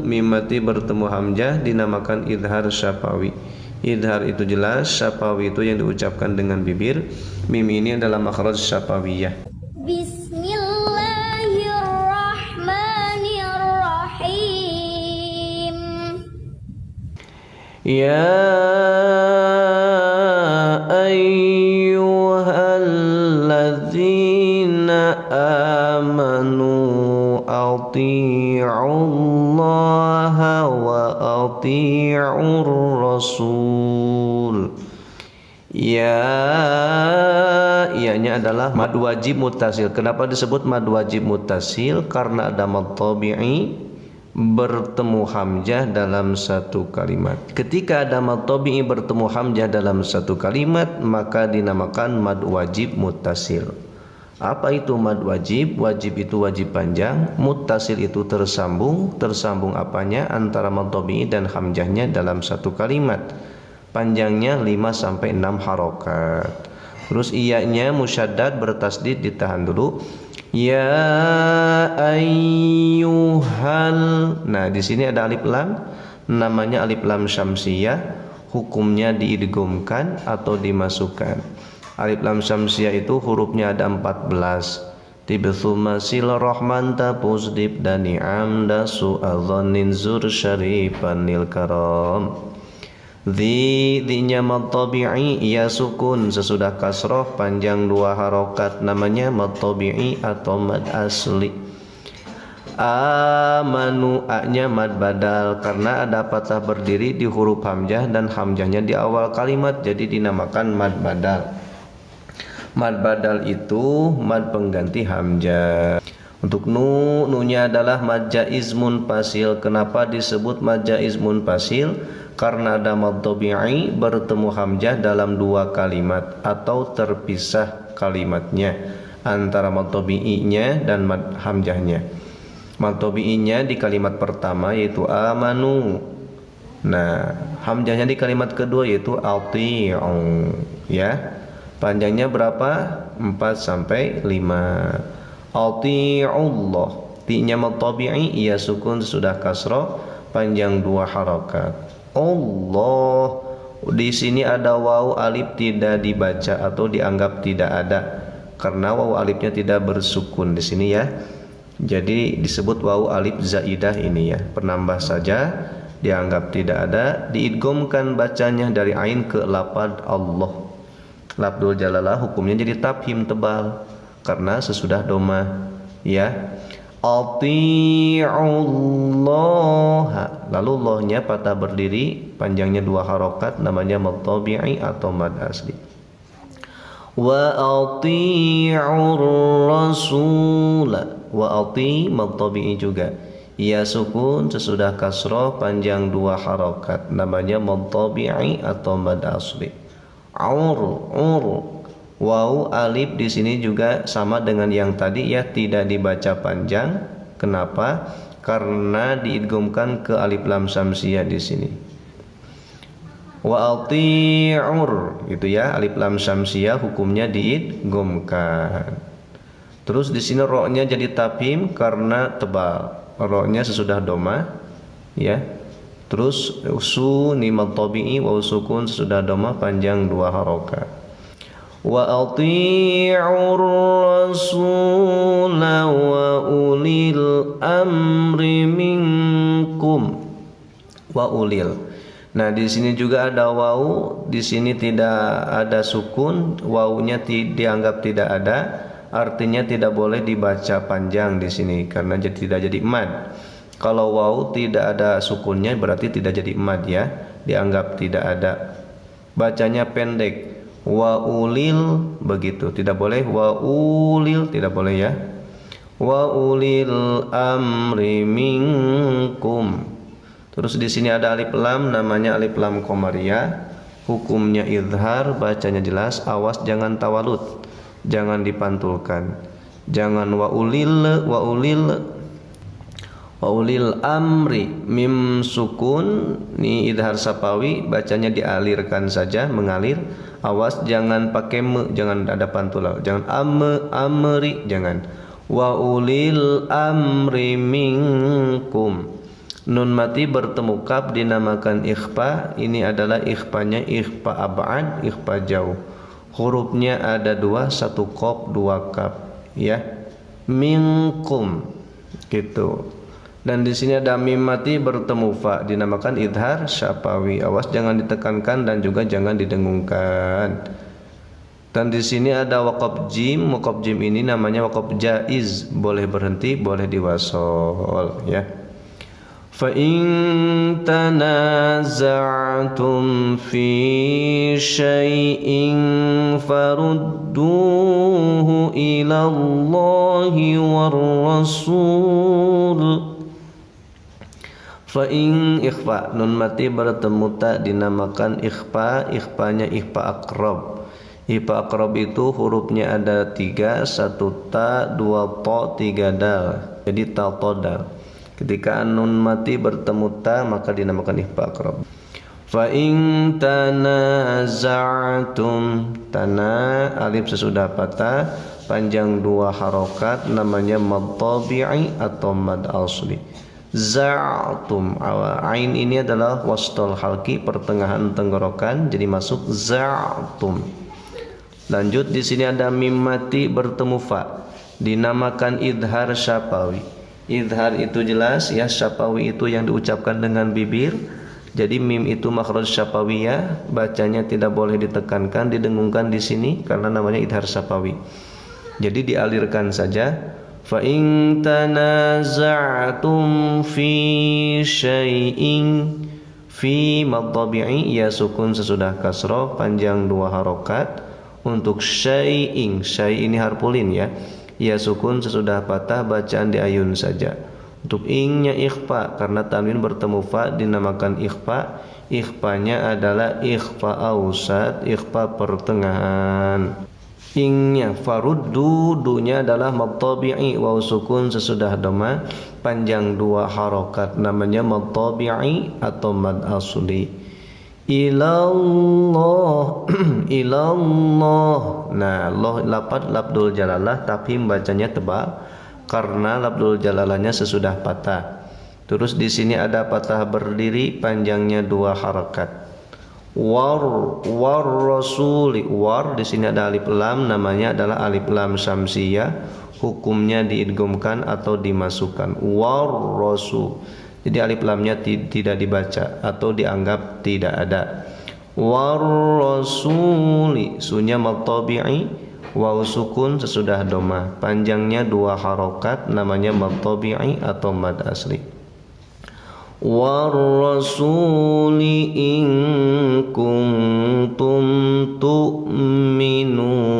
mimati bertemu hamzah dinamakan idhar syafawi. Idhar itu jelas, syafawi itu yang diucapkan dengan bibir. Mim ini adalah makhraj syafawiyah. Bismillahirrahmanirrahim. Ya ayyuhalladzina amanu ati'ullaha wa ati'ur rasul. Ya, ianya adalah mad wajib muttasil. Kenapa disebut mad wajib muttasil? Karena ada mad tabi'i bertemu hamzah dalam satu kalimat. Ketika ada mad tabi'i bertemu hamzah dalam satu kalimat, maka dinamakan mad wajib muttasil. Apa itu mad wajib? Wajib itu wajib panjang, muttasil itu tersambung. Tersambung apanya? Antara mad tabi'i dan hamzahnya dalam satu kalimat. Panjangnya 5-6 harokat. Terus iyanya musyaddad bertasdid, ditahan dulu. Ya ayyuhal. Nah, di sini ada alif lam, namanya alif lam syamsiyah, hukumnya diidghamkan atau dimasukkan. Alif lam syamsiyah itu hurufnya ada 14. Tibthumasil rahman tapusdib dan ni'am dasu adzanin zur syarifanil karam. Dinya mad tabi'i, ia sukun sesudah kasroh panjang 2 harokat, namanya mad tabi'i atau mad asli. Amanu, a-nya mad badal karena ada patah berdiri di huruf hamzah dan hamzahnya di awal kalimat, jadi dinamakan mad badal. Mad badal itu mad pengganti hamzah. Untuk nunya adalah mad jaiz munfasil. Kenapa disebut mad jaiz munfasil? Karena ada mad tabi'i bertemu hamzah dalam 2 kalimat atau terpisah kalimatnya antara mad tabi'inya dan mad hamzahnya. Mad tabi'inya di kalimat pertama yaitu amanu. Nah, hamzahnya di kalimat kedua yaitu ati'u, ya. Panjangnya berapa? 4-5. Ati'ullah. Ti-nya mad tabi'i, ia sukun sudah kasroh panjang 2 harokat. Allah, di sini ada waw alif tidak dibaca atau dianggap tidak ada karena waw alifnya tidak bersukun di sini, ya. Jadi disebut waw alif zaidah ini, ya, penambah saja, dianggap tidak ada, diidghamkan bacanya dari ain ke lapad Allah. Lafdzul jalalah hukumnya jadi tafhim tebal karena sesudah doma, ya. Ati'ullaha, lalu lohnya patah berdiri panjangnya 2 harokat, namanya mad tabi'i atau mad asli. Wa ati'ur rasul, wa ati mad tabi'i juga, ia sukun sesudah kasroh panjang 2 harokat, namanya mad tabi'i atau mad asli. Waw alif di sini juga sama dengan yang tadi, ya, tidak dibaca panjang. Kenapa? Karena diidghamkan ke alif lam syamsiyah di sini. Wa ati'ur, gitu ya, alif lam syamsiyah hukumnya diidghamkan. Terus di sini ro-nya jadi tafhim karena tebal. Ro-nya sesudah doma, ya. Terus su ni mad tabi'i wa sukun sesudah doma panjang 2 harokat. Wa ati'ur rasula wa ulil amri minkum. Wa ulil. Nah, di sini juga ada waw, di sini tidak ada sukun, wawnya dianggap tidak ada, artinya tidak boleh dibaca panjang di sini karena tidak jadi mad. Kalau waw tidak ada sukunnya berarti tidak jadi mad, ya, dianggap tidak ada. Bacanya pendek. Wa ulil, begitu, tidak boleh wa ulil, tidak boleh, ya. Wa ulil amri minkum. Terus di sini ada alif lam, namanya alif lam qamariyah, hukumnya izhar, bacanya jelas, awas jangan tawalut, jangan dipantulkan. Jangan wa ulil amri, mim sukun ni idhar sapawi, bacanya dialirkan saja, mengalir. Awas jangan pakai me, jangan ada pantul, jangan amri, jangan. Wa ulil amri minkum. Nun mati bertemu kaf dinamakan ikhfa. Ini adalah ikhfanya ikhfa ab'ad, ikhfa jauh. Hurufnya ada dua, satu qaf, dua kaf, ya. Minkum, gitu. Dan di sini ada mim mati bertemu fa, dinamakan idhar syafawi. Awas jangan ditekankan dan juga jangan didengungkan. Dan di sini ada waqaf jim. Waqaf jim ini namanya waqaf jaiz, boleh berhenti, boleh diwasol, ya. Fa in tanaza'tum fi syai'in farudduhu ila Allahi war rasul. Fa in ikhfa, nun mati bertemu ta dinamakan ikhfa. Ikhfanya ikhfa aqrab. Ikhfa aqrab itu hurufnya ada tiga, satu ta, dua to, tiga dal. Jadi ta to dal. Ketika nun mati bertemu ta maka dinamakan ikhfa aqrab. Fa in tanaza'tum, tana alif sesudah patah panjang dua harokat namanya mad tabi'i atau mad asli. Za'tum, ain ini adalah wastul halqi, pertengahan tenggorokan, jadi masuk za'tum. Lanjut di sini ada mim mati bertemu fa, dinamakan idhar syafawi. Idhar itu jelas, ya, syafawi itu yang diucapkan dengan bibir. Jadi mim itu makhraj syafawiyah, bacanya tidak boleh ditekankan, didengungkan di sini karena namanya idhar syafawi. Jadi dialirkan saja. Fa in tanaza'tum fi syai'in, fi mad tabi'i, ya sukun sesudah kasroh panjang dua harokat. Untuk syai'in, syai' ini harpulin, ya. Ya sukun sesudah patah bacaan diayun saja. Untuk ingnya ikhfa karena tanwin bertemu fa dinamakan ikhfa. Ikhfanya adalah ikhfa ausat, ikhfa pertengahan. Ingnya faruddu, dunya adalah mad tabi'i, waw sukun sesudah dhamma panjang dua harokat namanya mad tabi'i atau mad asli. Ilallah, ilallah. Nah, Allah lapat labdul jalalah tapi bacanya tebal karena labdul jalalahnya sesudah patah. Terus di sini ada patah berdiri panjangnya dua harakat. War rasuli, war di sini ada alif lam, namanya adalah alif lam syamsiyah, hukumnya diidghamkan atau dimasukkan. War rasul. Jadi alif lamnya tidak dibaca atau dianggap tidak ada. War rasuli, sunya mad tabi'i, waw sukun sesudah dhamma panjangnya dua harokat namanya mad tabi'i atau mad asli. War rasuli in kuntum tu'minuna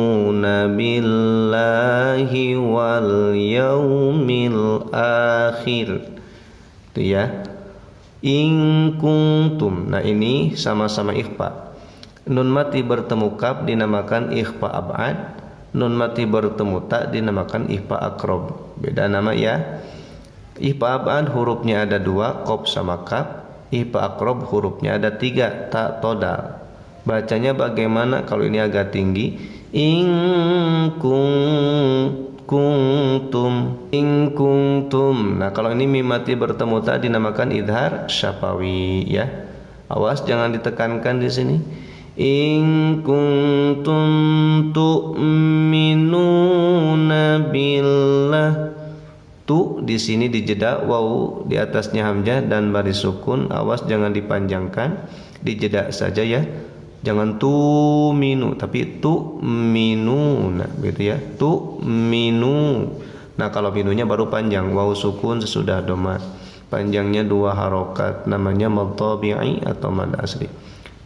billahi wal yaumil akhir, itu ya. In kuntum, nah ini sama-sama ikhfa. Nun mati bertemu kaf dinamakan ikhfa ab'ad. Nun mati bertemu ta dinamakan ikhfa aqrab. Beda nama, ya. Ikhfa ab'ad hurufnya ada dua, qaf sama kaf. Ikhfa aqrab hurufnya ada tiga, ta todal. Bacanya bagaimana kalau ini agak tinggi? In kuntum. Nah, kalau ini mim mati bertemu ta dinamakan idhar syafawi, ya. Awas jangan ditekankan di sini. In kuntum tu'minuna billah. Tu di sini dijeda waw di atasnya hamzah dan baris sukun. Awas jangan dipanjangkan, dijeda saja, ya. Jangan tu minu tapi tu minu, nah gitu, ya. Tu minu. Nah kalau minunya baru panjang, waw sukun sesudah dhamma panjangnya dua harokat namanya mad tabi'i atau mad asli.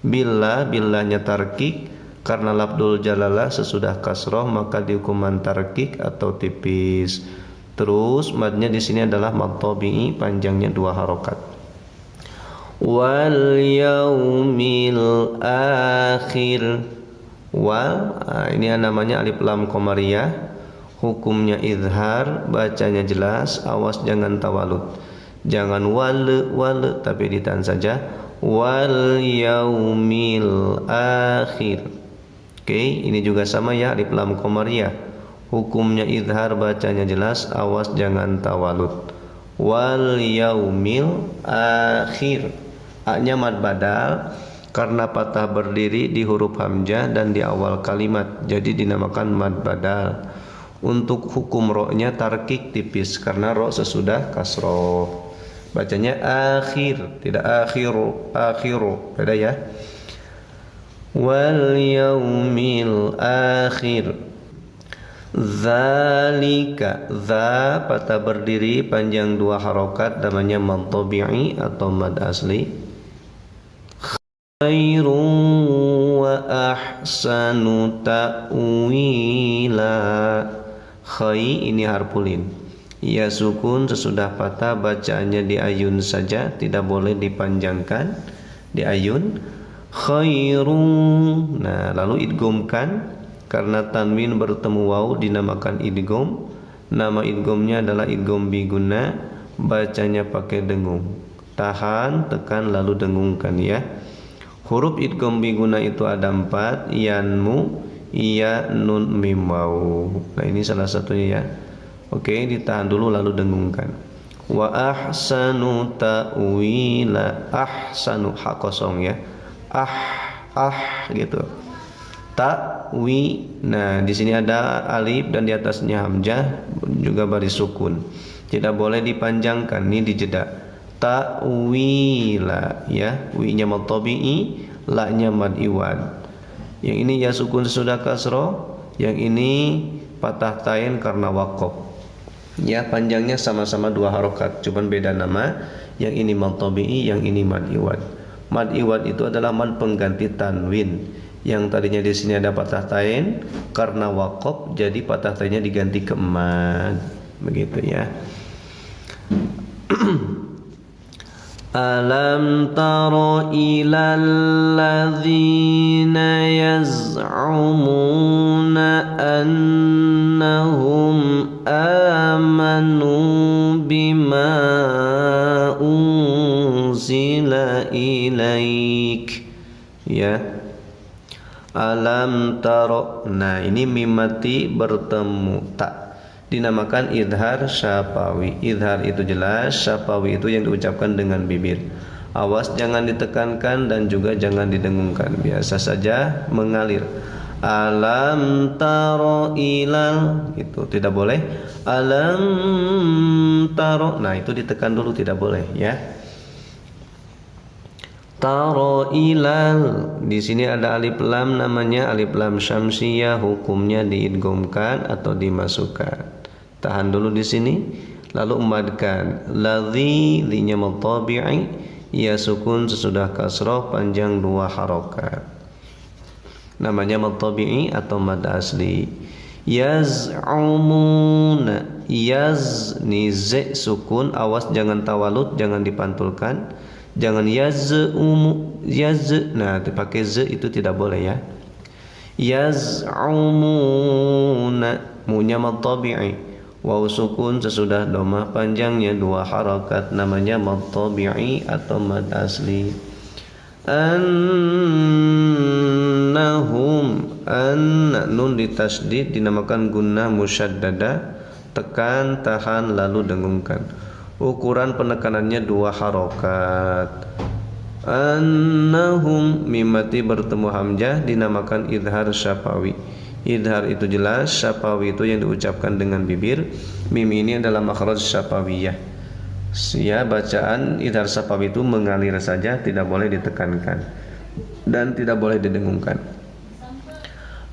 Billah, billahnya tarkik karena labdul jalalah sesudah kasroh maka dihukuman tarkik atau tipis. Terus madnya di sini adalah mad tabi'i panjangnya dua harokat. Wal yaumil akhir. Wal, ini namanya alif lam qamariyah. Hukumnya izhar, bacanya jelas, awas jangan tawalud. Jangan wal tapi ditahan saja. Wal yaumil akhir. Oke, ini juga sama, ya, alif lam qamariyah. Hukumnya izhar, bacanya jelas, awas jangan tawalud. wal yaumil akhir. A-nya mad badal karena patah berdiri di huruf hamzah dan di awal kalimat, jadi dinamakan mad badal. Untuk hukum ro-nya tarkik tipis karena ro sesudah kasroh. Bacanya akhir, tidak akhiru, akhiru. Beda ya. Wal yaumil akhir. Zalika, za patah berdiri panjang 2 harokat namanya mad tabi'i atau mad asli. Khairun wa ahsanu ta'wila. Khai ini harpulin. Ya sukun sesudah patah bacaannya di ayun saja, tidak boleh dipanjangkan di ayun. Khairun. Nah, lalu idghamkan karena tanwin bertemu waw dinamakan idgham. Nama idghamnya adalah idgham biguna, bacanya pakai dengung. Tahan, tekan lalu dengungkan ya. Huruf idgham biguna itu ada 4, yanmu, iya, nun, mim, waw. Nah, ini salah satunya ya. Oke, ditahan dulu lalu dengungkan. Wa ahsanu ta'wila. Ahsanu, hak kosong ya. Gitu. Ta'wi. Nah, di sini ada alif dan di atasnya hamzah juga baris sukun. Tidak boleh dipanjangkan, ini dijeda. Ta'wila ya. Wi-nya mad tabi'i, la-nya mad iwad. Yang ini ya sukun sesudah kasroh, yang ini patah tain karena waqaf. Ya, panjangnya sama-sama 2 harokat, cuman beda nama. Yang ini mad tabi'i, yang ini mad iwad. Mad iwad itu adalah mad pengganti tanwin. Yang tadinya di sini ada patah tain karena waqaf, jadi patah tainnya diganti ke mad. Begitu ya. Alam tara ilal ladzina yaz'umuna annahum amanu bima unzila ilaik ya. Alam tara. Nah, ini mimati bertemu tak, dinamakan idhar syafawi. Idhar itu jelas, syafawi itu yang diucapkan dengan bibir. Awas jangan ditekankan dan juga jangan didengungkan, biasa saja mengalir. Alam taro ilal, itu tidak boleh. Alam taro, nah itu ditekan dulu, tidak boleh ya. Taro ilal, di sini ada alif lam, namanya alif lam syamsiyah, hukumnya diidghamkan atau dimasukkan. Tahan dulu di sini, lalu emadkan. Ladzi, linya mad tabi'i, ya sukun sesudah kasroh panjang 2 harokat. Namanya mad tabi'i atau mad asli. Yaz'umuna, yaz ni z sukun, awas jangan tawalud, jangan dipantulkan. Jangan yaz'umu, yaz, nah dipakai z itu tidak boleh ya. Yaz'umuna, munya mad tabi'i, waw sukun sesudah dhamma panjangnya 2 harakat, namanya mad tabi'i atau mad asli. Annahum, an nun ditasdid dinamakan gunnah musyaddada, tekan, tahan lalu dengungkan. Ukuran penekanannya 2 harokat. Annahum, mimati bertemu hamzah dinamakan idhar syafawi. Idhar itu jelas, syafawi itu yang diucapkan dengan bibir. Mim ini adalah makhraj syafawiyah. Ya, bacaan idhar syafawi itu mengalir saja, tidak boleh ditekankan dan tidak boleh didengungkan.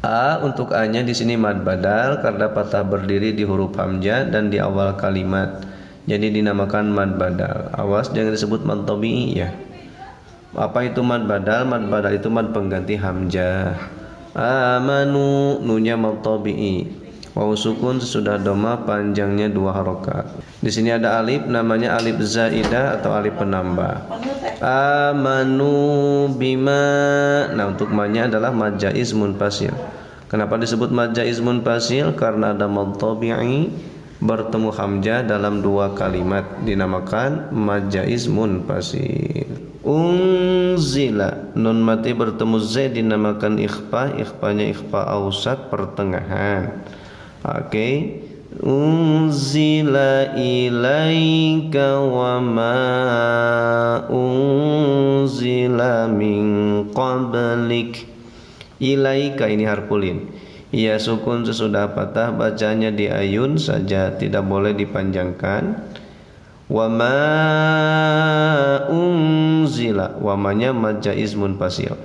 A, untuk A-nya di sini mad badal karena patah berdiri di huruf hamzah dan di awal kalimat, jadi dinamakan mad badal. Awas jangan disebut mad tabi'i ya. Apa itu mad badal? Mad badal itu mad pengganti hamzah. Amanu, nunya mad tabi'i, waw sukun sesudah dhamma panjangnya 2 harokat. Di sini ada alif, namanya alif zaidah atau alif penambah. Amanu bima. Nah, untuk ma-nya adalah mad jaiz munfasil. Kenapa disebut mad jaiz munfasil? Karena ada mad tabi'i bertemu hamzah dalam 2 kalimat, dinamakan mad jaiz munfasil. Unzila, nun mati bertemu z dinamakan ikhfa, ikhfanya ikhfa ausat pertengahan. Oke. unzila ilaika wa ma unzila min qablik. Ilaika ini harfulin. Ia sukun sesudah patah, bacanya di ayun saja, tidak boleh dipanjangkan. Wa ma unzila, wamanya mad jaiz munfasil.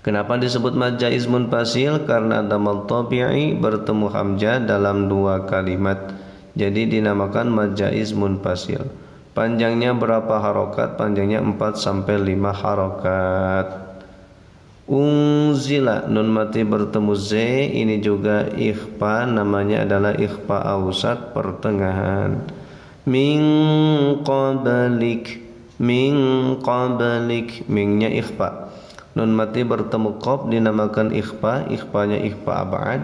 Kenapa disebut mad jaiz munfasil? Karena ada mad tabi'i bertemu hamzah dalam dua kalimat, jadi dinamakan mad jaiz munfasil. Panjangnya berapa harokat? Panjangnya 4 sampai 5 harokat. Unzila, nun mati bertemu z, ini juga ikhfa, namanya adalah ikhfa awsat, pertengahan. Min qablik, min qablik, mingnya ikhfa. Nun mati bertemu qaf dinamakan ikhfa, ikhfanya ikhfa abad.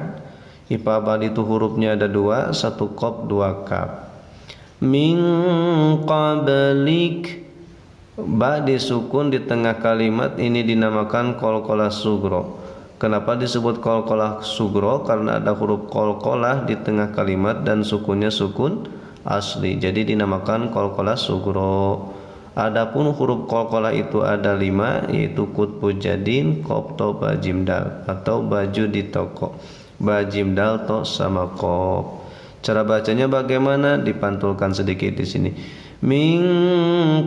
Ikhfa abad itu hurufnya ada 2, 1 qaf 2 kaf. Min qablik, ba disukun di tengah kalimat, ini dinamakan qalqalah sugro. Kenapa disebut qalqalah sugro? Karena ada huruf qalqalah di tengah kalimat dan sukunnya sukun asli, jadi dinamakan qalqalah sugro. Adapun huruf qalqalah itu ada 5, yaitu kutbu jadin, qaf to ba jim dal, atau baju di toko, ba jim dal to sama qaf. Cara bacanya bagaimana? Dipantulkan sedikit di sini. Min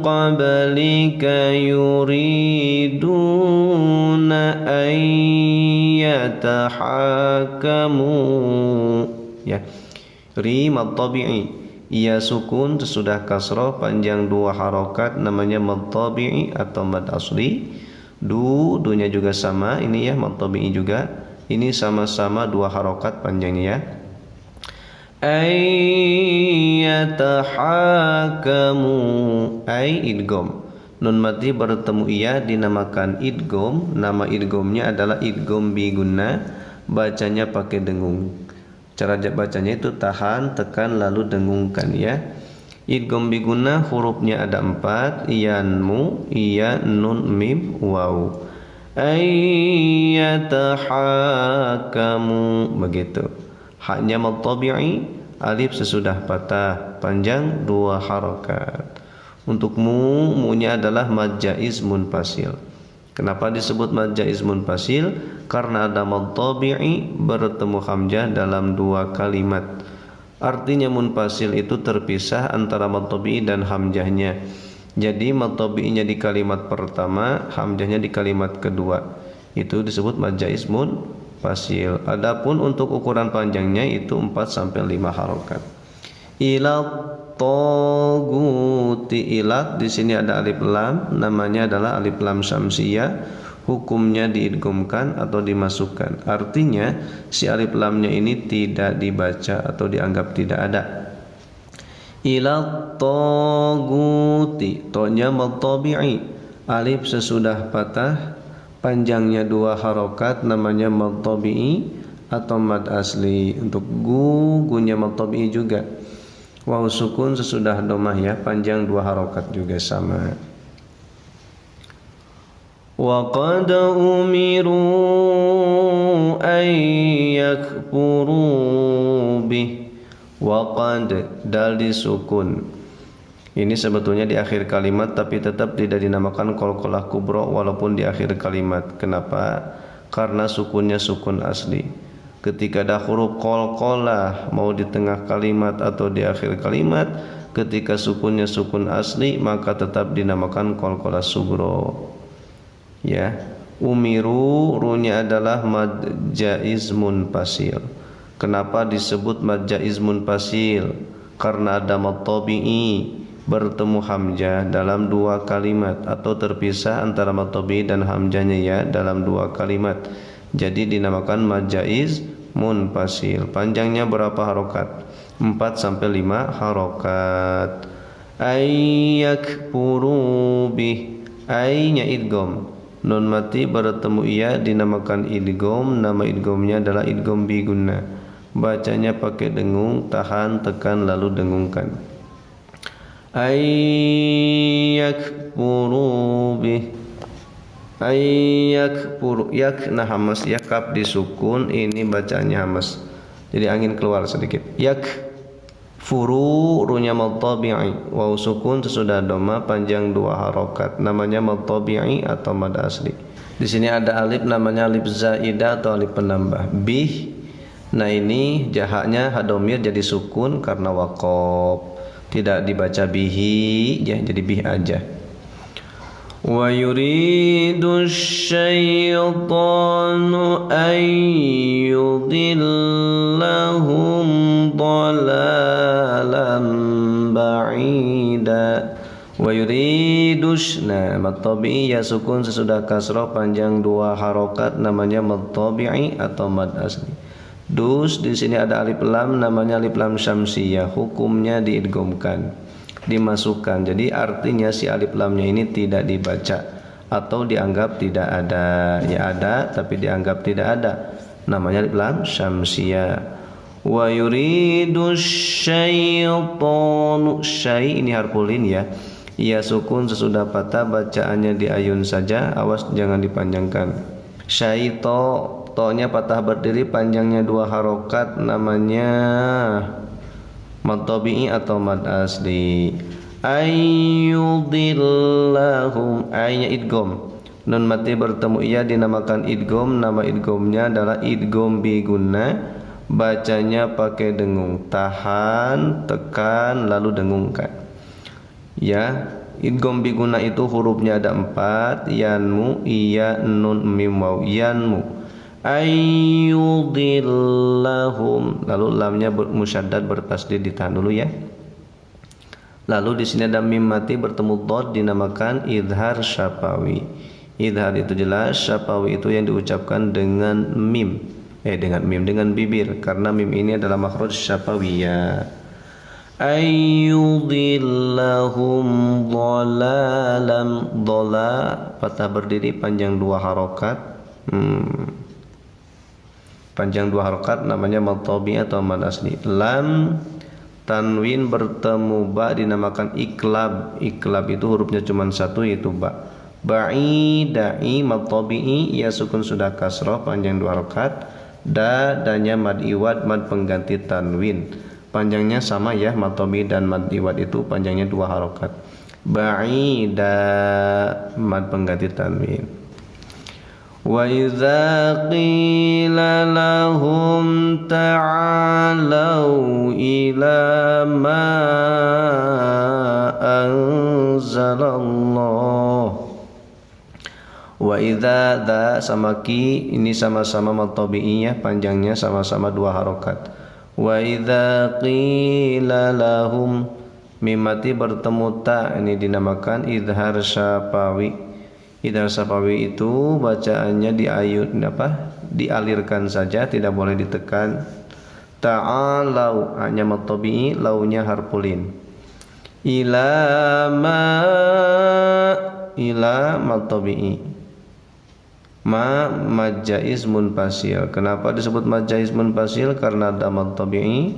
qablika yuriduna ayyatahakamu, ya. Ri mad tabi'i, ia sukun sesudah kasroh, panjang 2 harokat, namanya mad tabi'i atau mad asli. Dunya juga sama, ini ya mad tabi'i juga, ini sama-sama 2 harokat panjangnya ya. Ayyatahakamu, ay idgham. Nun mati bertemu iya dinamakan idgham. Nama idghamnya adalah idgham bi gunnah, bacanya pakai dengung. Cara bacanya itu tahan, tekan, lalu dengungkan ya. Idgham bi gunnah hurufnya ada 4, yanmu, iya, nun, mim, waw. Ayyatahakamu, begitu. Haknya mad tabi'i, alif sesudah patah, panjang 2 harokat. Untuk mu-nya adalah mad jaiz munfasil. Kenapa disebut mad jaiz munfasil? Karena ada mad tabi'i bertemu hamzah dalam 2 kalimat. Artinya munfasil itu terpisah antara mad tabi'i dan hamzahnya. Jadi mad tabi'inya di kalimat pertama, hamzahnya di kalimat kedua. Itu disebut mad jaiz munfasil. Adapun untuk ukuran panjangnya itu 4 sampai 5 harokat. Ila toguti, ilat di sini ada alif lam, namanya adalah alif lam syamsiyah. Hukumnya diidghamkan atau dimasukkan. Artinya si alif lamnya ini tidak dibaca atau dianggap tidak ada. Ila toguti, to-nya mad tabi'i, alif sesudah patah, panjangnya 2 harokat, namanya mad tabi'i atau mad asli. Untuk gunya mad tabi'i juga. Waw sukun sesudah domah ya, panjang 2 harokat juga sama. Wa qad umiru ay yakfuru bih. Wa qad, dal disukun. Ini sebetulnya di akhir kalimat, tapi tetap tidak dinamakan qalqalah kubra walaupun di akhir kalimat. Kenapa? Karena sukunnya sukun asli. Ketika ada huruf qalqalah mau di tengah kalimat atau di akhir kalimat, ketika sukunnya sukun asli, maka tetap dinamakan qalqalah sughra. Ya, umiru, runya adalah mad jaiz munfasil. Kenapa disebut mad jaiz munfasil? Karena ada mad tabi'i bertemu hamzah dalam 2 kalimat, atau terpisah antara mad tabi'i dan hamzahnya ya dalam 2 kalimat. Jadi dinamakan mad jaiz munfasil. Panjangnya berapa harokat? 4 sampai 5 harokat. Ayyakfuru bih, aynya idgham. Nun mati bertemu iya dinamakan idgham. Nama idghamnya adalah idgham bi gunnah. Bacanya pakai dengung, tahan, tekan, lalu dengungkan. Ayyakfuru bih, ayyakfuru, yak nah hamas, yakap disukun, ini bacanya hamas. Jadi angin keluar sedikit. Yak furu runya mad tabi'i, waw sukun sesudah dhamma panjang 2 harokat, namanya mad tabi'i atau mad asli. Di sini ada alif namanya alif zaidah atau alif penambah. Bih, nah ini jahaknya hadomir jadi sukun karena waqaf, tidak dibaca bihi ya, jadi bih aja. Wa yuridu syaitanu an yudillahum dhalalan ba'ida. Wa yuridus, nah mad tabi'i ya sukun sesudah kasroh panjang 2 harokat, namanya mad tabi'i atau mad asli. Dus di sini ada alif lam namanya alif lam syamsiyah, hukumnya diidghamkan, dimasukkan. Jadi artinya si alif lamnya ini tidak dibaca atau dianggap tidak ada. Ya ada tapi dianggap tidak ada, namanya alif lam syamsiyah. Wa yuridus syaitanu, syai ini harfulin ya. Ia sukun sesudah patah, bacaannya di ayun saja, awas jangan dipanjangkan. Syaito, to-nya patah berdiri, panjangnya 2 harokat, namanya mad tabi'i atau mad asli. Ayyudillahum, aynya idgham, nun mati bertemu ia dinamakan idgham. Nama idghamnya adalah idgham bi gunnah, bacanya pakai dengung, tahan, tekan, lalu dengungkan. Ya, idgham bi gunnah itu hurufnya ada 4, yanmu, iya, nun, mim, waw, yanmu. Ayyudillahum, lalu lamnya musyaddad bertasdid, ditahan dulu ya. Lalu di sini ada mim mati bertemu dhad, dinamakan idhar syafawi. Idhar itu jelas, syafawi itu yang diucapkan dengan mim, dengan bibir, karena mim ini adalah makhraj syafawiyah. Ayyudillahum dhalalam, dhala patah berdiri panjang 2 harokat, panjang 2 harokat, namanya mad tabi'i atau mad asli. Lam tanwin bertemu ba dinamakan iklab. Iklab itu hurufnya cuma 1 yaitu ba. Ba'i mad tabi'i ya sukun sudah kasroh panjang 2 harokat. Danya mad iwad, mad pengganti tanwin, panjangnya sama ya, mad tabi'i dan mad iwad itu panjangnya 2 harokat. Ba'ida mad pengganti tanwin. Wa idza qila lahum ta'alau ila ma anzalallah. Wa idza dha sama ki ini sama-sama mad tabi'iyah, panjangnya sama-sama 2 harokat. Wa idza qila lahum, mim mati bertemu ta, ini dinamakan idhar syafawi. Idhar syafawi itu bacaannya dialirkan saja, tidak boleh ditekan. Ta'alau hanya mad tabi'i, launya harfulin. Ila mad tabi'i. Mad jaiz munfasil. Kenapa disebut mad jaiz munfasil? Karena ada mad tabi'i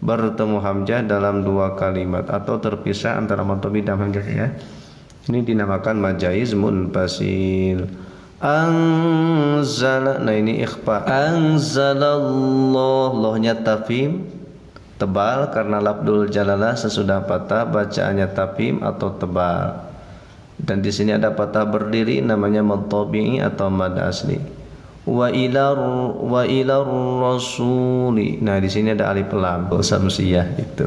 bertemu hamzah dalam 2 kalimat atau terpisah antara mad tabi'i dan hamzah ya. Ini dinamakan mad jaiz munfasil. Anzala, nah ini ikhfa. Anzalallah, lohnya tafim tebal karena lafdul jalalah sesudah patah, bacaannya tafim atau tebal. Dan di sini ada patah berdiri, namanya mad tabi'i atau mad asli. Wa ilar rasuli, nah di sini ada alif lam samsiyah, itu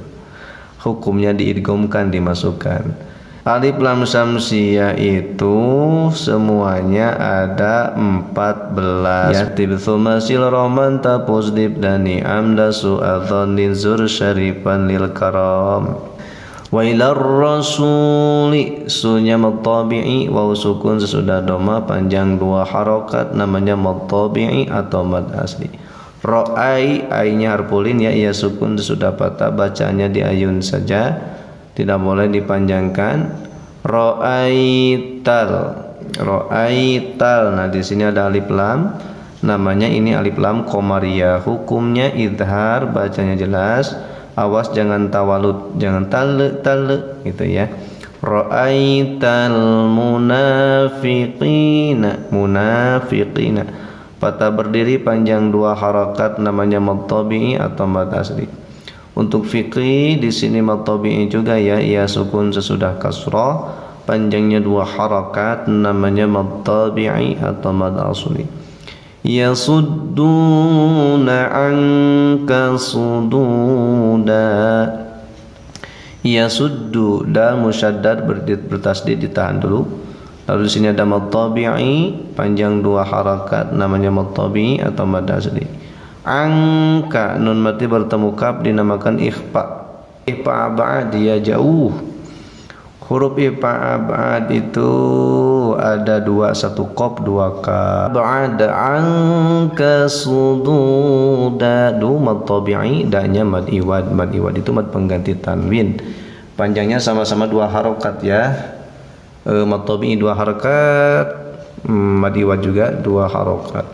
hukumnya diidghamkan, dimasukkan. Alif lam samsiyah itu semuanya ada 14 ya. Tibthu masil roman tapus dibdani amda su'adhanin zur syarifan lil karam. Wa ilar rasuli, sunya mad tabi'i, waw sukun sesudah dhamma panjang 2 harokat, namanya mad tabi'i atau mad asli. Ra'ai, ainya harfulin ya, ia sukun sesudah patah, bacaannya di ayun saja, tidak boleh dipanjangkan. Ra'aital, nah di sini ada alif lam, namanya ini alif lam qamariyah, hukumnya idhar, bacanya jelas. Awas jangan tawalud, jangan tale gitu ya. Ra'aital munafiqina, Patah berdiri panjang 2 harakat namanya mad tabi'i atau mad asli. Untuk fikih di sini mad tabi'i juga ya, ia sukun sesudah kasrah, panjangnya 2 harakat namanya mad tabi'i atau mad asli. Yasudduna anka sududa. Yasuddu, dal musyaddad bertasdid ditahan dulu. Lalu di sini ada mad tabi'i panjang 2 harakat namanya mad tabi'i atau mad asli. Angka, nun mati bertemu kaf dinamakan ikhfa. Ikhfa abad, dia jauh. Huruf ikhfa abad itu ada 2, 1 qaf 2 kaf. Abad angka sududa, mad tabi'i, danya mad iwad. Mad iwad itu mad pengganti tanwin. Panjangnya sama-sama 2 harakat ya. Mad tabi'i 2 harakat, mad iwad juga 2 harakat.